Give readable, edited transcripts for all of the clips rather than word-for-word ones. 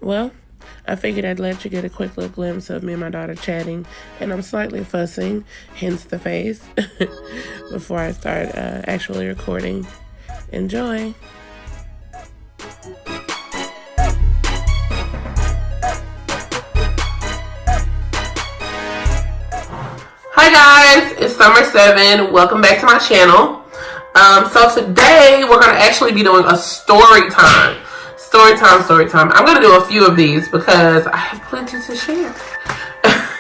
Well, I figured I'd let you get a quick little glimpse of me and my daughter chatting, and I'm slightly fussing, hence the face, before I start actually recording. Enjoy. Hi guys, it's Summer 7. Welcome back to my channel. So today we're going to actually be doing a story time. Story time. I'm going to do a few of these because I have plenty to share.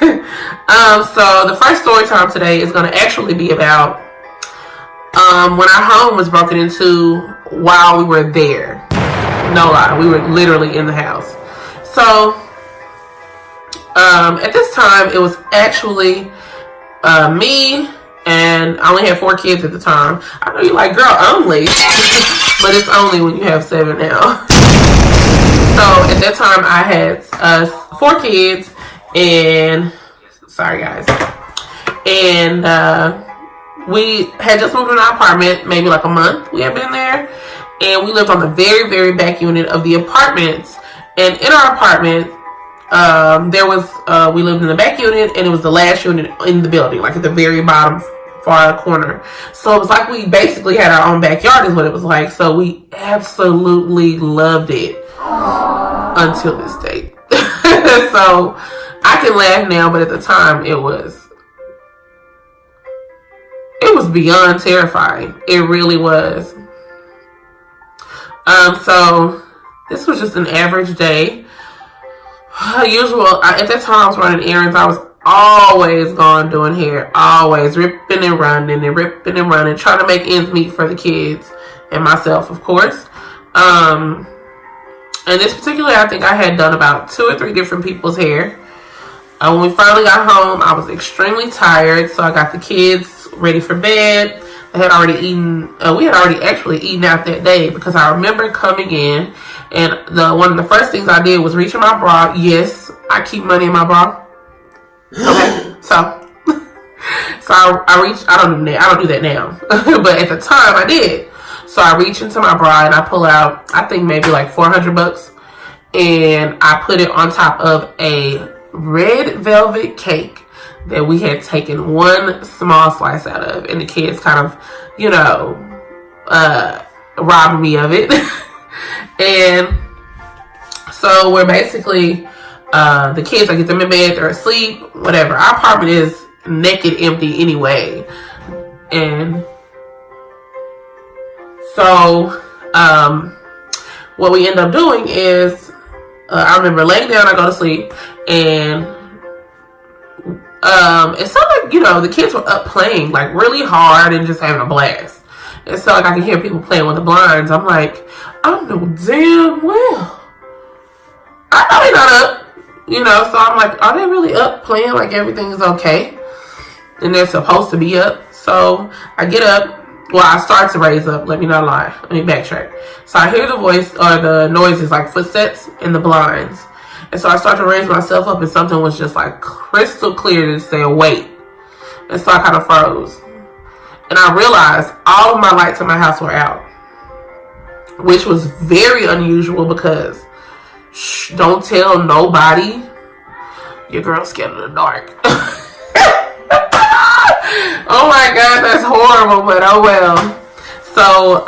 So the first story time today is going to actually be about when our home was broken into while we were there. No lie, we were literally in the house. So at this time it was actually me, and I only had 4 kids at the time. I know you're like, girl, only. But it's only when you have 7 now. So at that time I had 4 kids, and sorry guys, and we had just moved in our apartment, maybe like a month we had been there, and we lived on the very, very back unit of the apartments. And in our apartment, we lived in the back unit, and it was the last unit in the building, like at the very bottom far corner. So it was like we basically had our own backyard is what it was like. So we absolutely loved it until this date. So I can laugh now, but at the time it was beyond terrifying. It really was. So this was just an average day. Usual. At that time I was running errands. I was always gone doing hair, always ripping and running, trying to make ends meet for the kids and myself, of course. And this particular, I think I had done about 2 or 3 different people's hair. When we finally got home, I was extremely tired, so I got the kids ready for bed. They had already eaten. We had already actually eaten out that day, because I remember coming in, and one of the first things I did was reach in my bra. Yes, I keep money in my bra. Okay, so I reached. I don't do that now, but at the time I did. So I reach into my bra and I pull out, I think maybe like $400, and I put it on top of a red velvet cake that we had taken one small slice out of, and the kids kind of, robbed me of it. And so we're basically, the kids, I get them in bed, they're asleep, whatever. Our apartment is naked empty anyway. And so what we end up doing is, I remember laying down, I go to sleep, and it sounded like, the kids were up playing like really hard and just having a blast. It sounded like I could hear people playing with the blinds. I'm like, I know damn well I know they're not up, so I'm like, are they really up playing like everything is okay? And they're supposed to be up. So I get up. Well, I start to raise up. Let me not lie. Let me backtrack. So I hear the voice or the noises like footsteps in the blinds. And so I start to raise myself up, and something was just like crystal clear to say, wait. And so I kind of froze. And I realized all of my lights in my house were out, which was very unusual because don't tell nobody. Your girl's scared of the dark. Oh my God, that's horrible, but oh well. So,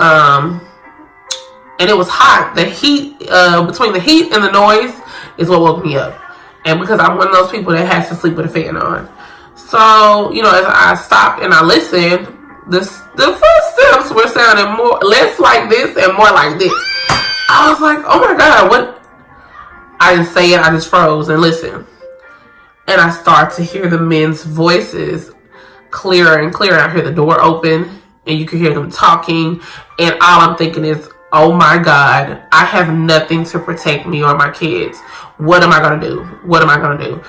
and it was hot. The heat, between the heat and the noise is what woke me up. And because I'm one of those people that has to sleep with a fan on. So, as I stopped and I listened, the footsteps were sounding less like this and more like this. I was like, oh my God, what? I didn't say it, I just froze and listened. And I start to hear the men's voices clearer and clearer. I hear the door open, and you can hear them talking, and all I'm thinking is, oh my God, I have nothing to protect me or my kids. What am I going to do? What am I going to do?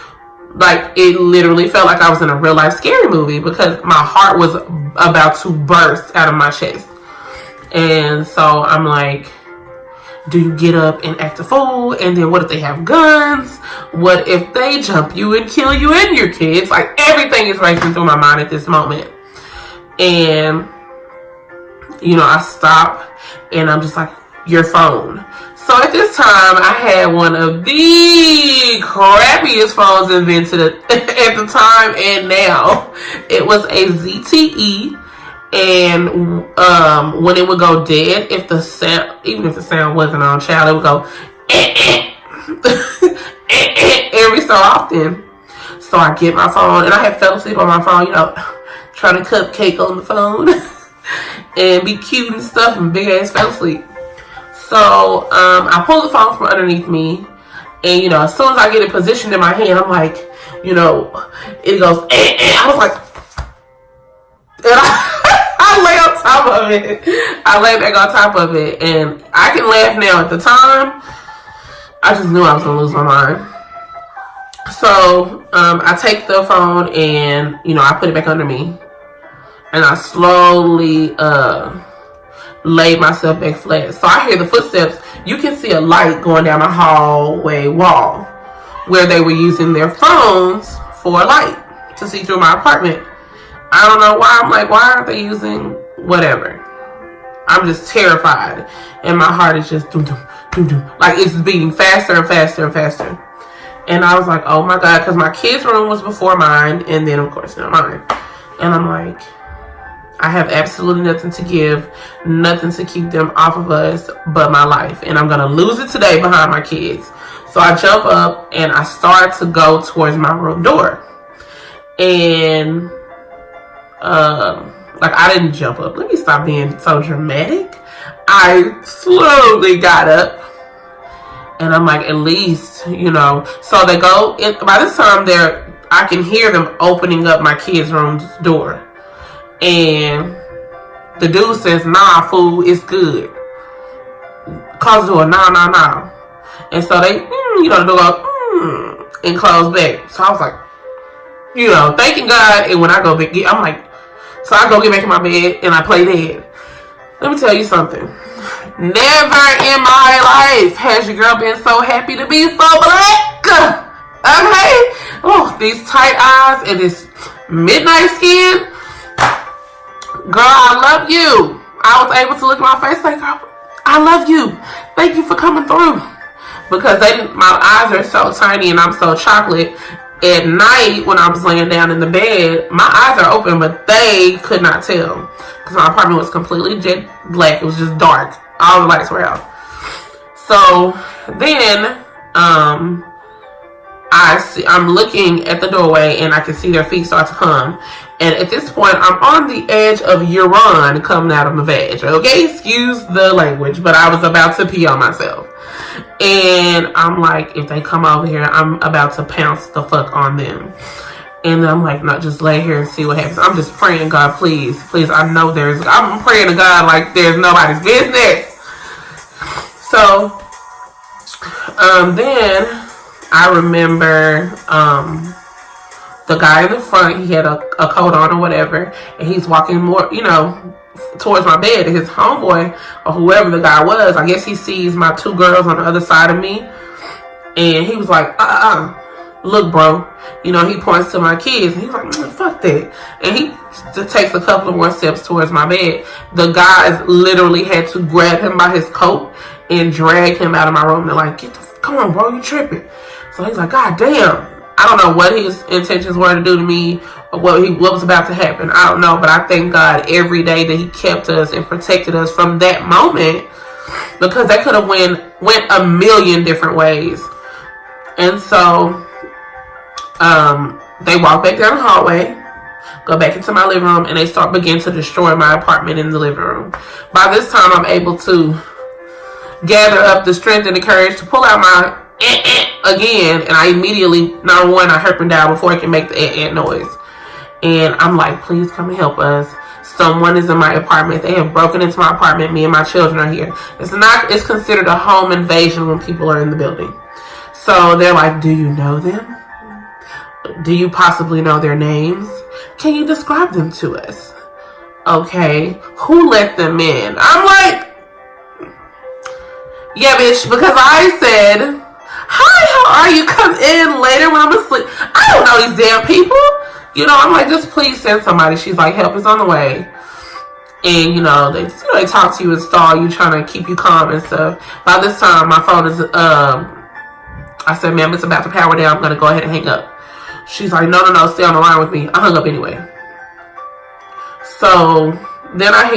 Like, it literally felt like I was in a real life scary movie, because my heart was about to burst out of my chest. And so I'm like, do you get up and act a fool? And then what if they have guns? What if they jump you and kill you and your kids? Like, everything is racing through my mind at this moment. And, I stop and I'm just like, your phone. So at this time, I had one of the crappiest phones invented at the time and now. It was a ZTE, and when it would go dead, if the sound, even if the sound wasn't on, child, it would go every so often. So I get my phone, and I had fell asleep on my phone, you know, trying to cupcake on the phone and be cute and stuff, and big ass fell asleep. So I pull the phone from underneath me, and you know, as soon as I get it positioned in my hand, I'm like, you know, it goes. I was like, and I lay on top of it. I lay back on top of it, and I can laugh now. At the time, I just knew I was gonna lose my mind. So I take the phone, and you know, I put it back under me, and I slowly laid myself back flat. So I hear the footsteps. You can see a light going down the hallway wall where they were using their phones for a light to see through my apartment. I don't know why. I'm like, why aren't they using whatever? I'm just terrified, and my heart is just doom, doom, doom, doom. Like it's beating faster and faster and faster. And I was like, oh my God, because my kids' room was before mine, and then of course mine. And I'm like, I have absolutely nothing to give, nothing to keep them off of us but my life. And I'm going to lose it today behind my kids. So I jump up and I start to go towards my room door. And, like, I didn't jump up. Let me stop being so dramatic. I slowly got up. And I'm like, at least, you know. So they go, by this time, I can hear them opening up my kids' room's door. And the dude says, nah, fool, it's good. Close the door, nah. And so they, you know, the door goes, and close back. So I was like, you know, thanking God. And when I go back, I'm like, so I go get back in my bed and I play dead. Let me tell you something. Never in my life has your girl been so happy to be so black. Okay? Oh, these tight eyes and this midnight skin. Girl, I love you. I was able to look in my face like, girl, I love you. Thank you for coming through. Because my eyes are so tiny and I'm so chocolate. At night, when I was laying down in the bed, my eyes are open, but they could not tell. Because my apartment was completely jet black. It was just dark. All the lights were out. So then, I'm looking at the doorway and I can see their feet start to come. And at this point, I'm on the edge of urine coming out of my vag. Okay, excuse the language, but I was about to pee on myself. And I'm like, if they come over here, I'm about to pounce the fuck on them. And I'm like, no, just lay here and see what happens. I'm just praying, God, please. I know I'm praying to God like there's nobody's business. So, then I remember, the guy in the front, he had a coat on or whatever, and he's walking more, you know, towards my bed. And his homeboy, or whoever the guy was, I guess he sees my two girls on the other side of me, and he was like, look, bro, you know, he points to my kids, and he's like, fuck that, and he takes a couple of more steps towards my bed. The guys literally had to grab him by his coat and drag him out of my room. They're like, come on, bro, you tripping. So he's like, God damn. I don't know what his intentions were to do to me or what was about to happen. I don't know, but I thank God every day that he kept us and protected us from that moment, because they could have went a million different ways. And so they walk back down the hallway, go back into my living room, and they begin to destroy my apartment in the living room. By this time, I'm able to gather up the strength and the courage to pull out my again, and I immediately, number one, I herp down before I can make the noise. And I'm like, please come and help us. Someone is in my apartment. They have broken into my apartment. Me and my children are here. It's considered a home invasion when people are in the building. So they're like, do you know them? Do you possibly know their names? Can you describe them to us? Okay, who let them in? I'm like, yeah, bitch, because I said, hi, how are you? Come in later when I'm asleep. I don't know these damn people. You know, I'm like, just please send somebody. She's like, help is on the way. And they talk to you and stall you, trying to keep you calm and stuff. By this time, my phone is I said, ma'am, it's about to power down. I'm gonna go ahead and hang up. She's like, no, stay on the line with me. I hung up anyway. So then I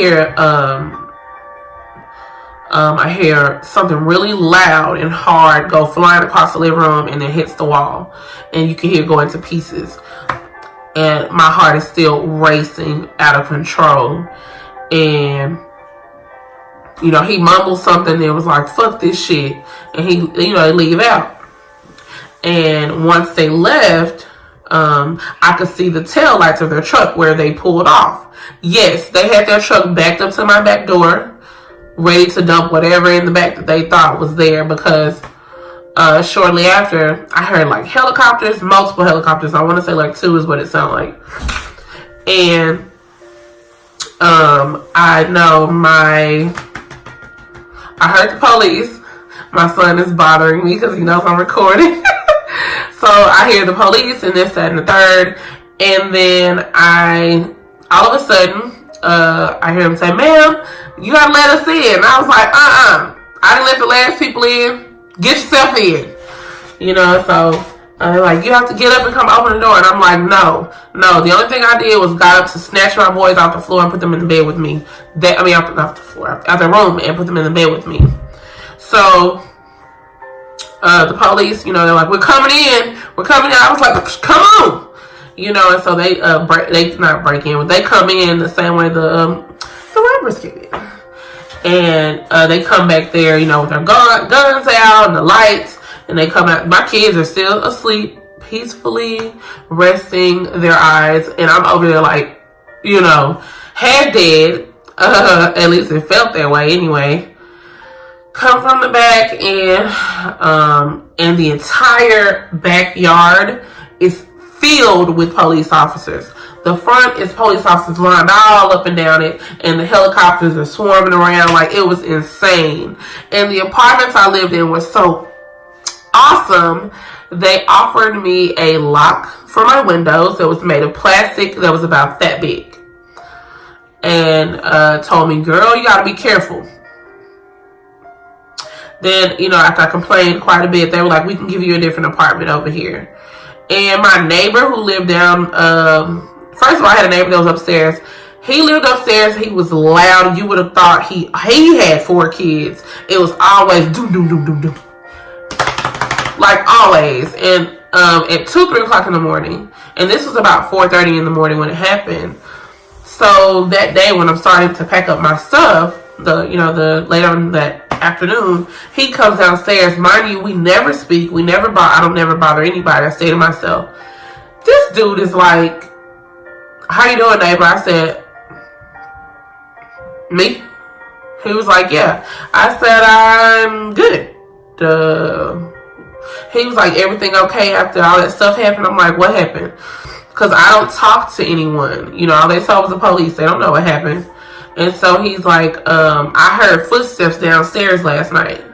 hear something really loud and hard go flying across the living room, and it hits the wall, and you can hear it go into pieces. And my heart is still racing out of control. And he mumbled something and was like, fuck this shit. And they leave out. And once they left, I could see the tail lights of their truck where they pulled off. Yes, they had their truck backed up to my back door, ready to dump whatever in the back that they thought was there, because shortly after, I heard like helicopters, multiple helicopters. I want to say like 2 is what it sounded like. And I heard the police. My son is bothering me because he knows I'm recording. So I hear the police and this, that, and the third. And then all of a sudden, I hear him say, ma'am, you gotta let us in. And I was like, I didn't let the last people in. Get yourself in. So like, you have to get up and come open the door. And I'm like, no. The only thing I did was got up to snatch my boys off the floor and put them in the bed with me. Off the floor, out the room, and put them in the bed with me. So the police, they're like, we're coming in. I was like, come on. And so they not break in, but they come in the same way the robbers get in. And they come back there, with their guns out and the lights. And they come out. My kids are still asleep, peacefully resting their eyes. And I'm over there like, half dead. At least it felt that way anyway. Come from the back, and the entire backyard is filled with police officers. The front is police officers lined all up and down it, and the helicopters are swarming around. Like, it was insane. And the apartments I lived in was so awesome. They offered me a lock for my windows that was made of plastic that was about that big. And told me, girl, you gotta be careful. Then, after I complained quite a bit, they were like, we can give you a different apartment over here. And my neighbor who lived down, first of all, I had a neighbor that was upstairs. He lived upstairs. He was loud. You would have thought he had 4 kids. It was always doom, doom, doom, doom, doom. Like always. And at 2-3 o'clock in the morning, and this was about 4:30 in the morning when it happened. So that day when I'm starting to pack up my stuff, the later on that afternoon, he comes downstairs. Mind you, we never speak. I don't never bother anybody. I stay to myself. This dude is like, how you doing, neighbor? I said, me? He was like, yeah. I said, I'm good. He was like, everything okay after all that stuff happened? I'm like, what happened? Because I don't talk to anyone. All they saw was the police. They don't know what happened. And so he's like, I heard footsteps downstairs last night.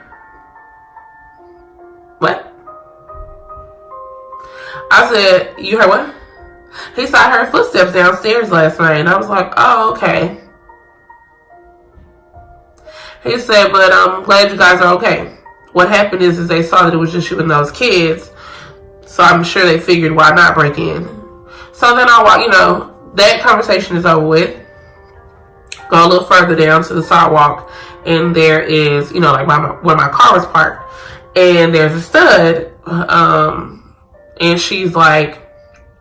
What? I said, you heard what? He said, I heard footsteps downstairs last night. And I was like, oh, okay. He said, but I'm glad you guys are okay. What happened is they saw that it was just you and those kids. So I'm sure they figured, why not break in? So then that conversation is over with. Go a little further down to the sidewalk, and there is, like where my car was parked, and there's a stud, and she's like,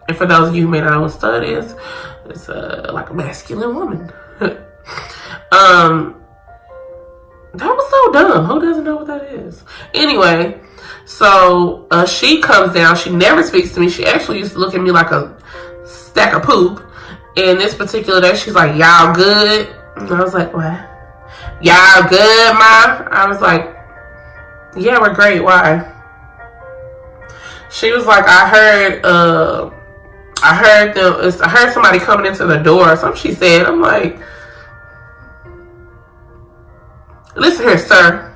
and for those of you who may not know what a stud is, it's like a masculine woman. That was so dumb. Who doesn't know what that is? Anyway, so she comes down. She never speaks to me. She actually used to look at me like a stack of poop. And this particular day, she's like, y'all good? And I was like, what? Y'all good, Ma? I was like, yeah, we're great. Why? She was like, I heard somebody coming into the door or something she said. I'm like, listen here, sir.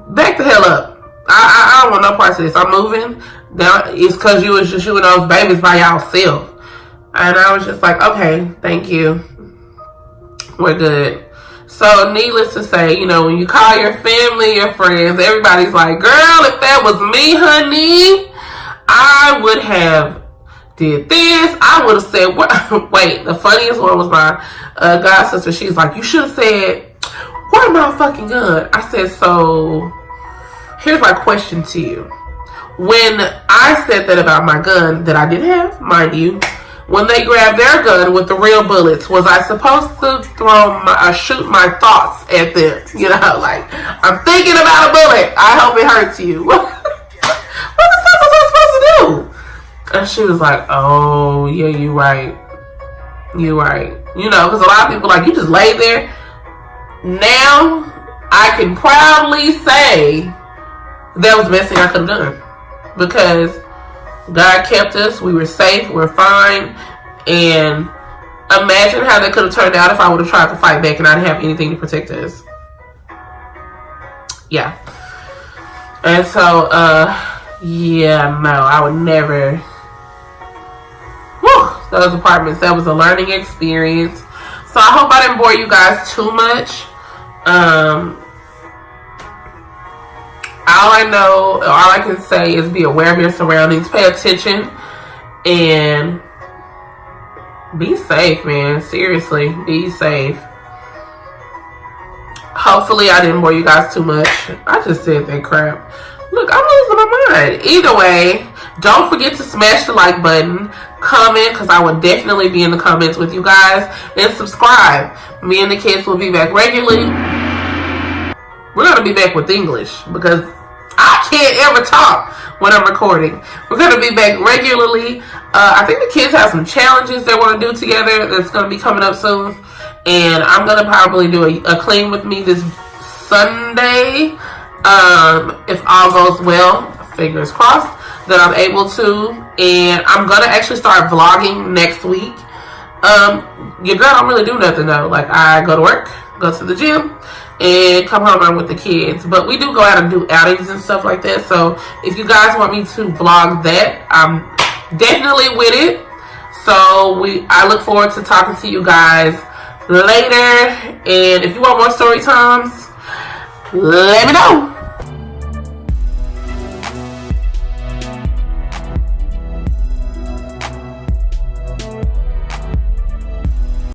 Back the hell up. I don't want no parts of this. I'm moving. Now it's because you was just you and those babies by y'allself. And I was just like, okay, thank you. we're good. So needless to say, you know, when you call your family, your friends, everybody's like, girl, if that was me, honey, I would have did this. I would have said, what? Wait, the funniest one was my god sister. She's like, you should have said, where's my fucking gun? I said, so here's my question to you. When I said that about my gun that I didn't have, mind you, when they grabbed their gun with the real bullets, was I supposed to shoot my thoughts at them? You know, like, I'm thinking about a bullet. I hope it hurts you. What the fuck was I supposed to do? And she was like, oh, yeah, you right. You right. You know, because a lot of people like, you just lay there. Now, I can proudly say that was the best thing I could have done. Because God kept us. We were safe. We're fine. And imagine how that could have turned out if I would have tried to fight back and I didn't have anything to protect us. Yeah. And so, yeah, no, I would never. Whew, those apartments, that was a learning experience. So I hope I didn't bore you guys too much. All I know, all I can say is be aware of your surroundings, pay attention, and be safe, man. Seriously, be safe. Hopefully I didn't bore you guys too much. I just said that crap. Look, I'm losing my mind. Either way, don't forget to smash the like button, comment, because I will definitely be in the comments with you guys, and subscribe. Me and the kids will be back regularly. We're going to be back with English because I can't ever talk when I'm recording. We're going to be back regularly. I think the kids have some challenges they want to do together that's going to be coming up soon. And I'm going to probably do a clean with me this Sunday. If all goes well, fingers crossed, that I'm able to. And I'm going to actually start vlogging next week. Your girl don't really do nothing though. Like, I go to work, go to the gym, and come home and I'm with the kids. But we do go out and do outings and stuff like that. So if you guys want me to vlog that, I'm definitely with it. So I look forward to talking to you guys later. And if you want more story times, let me know.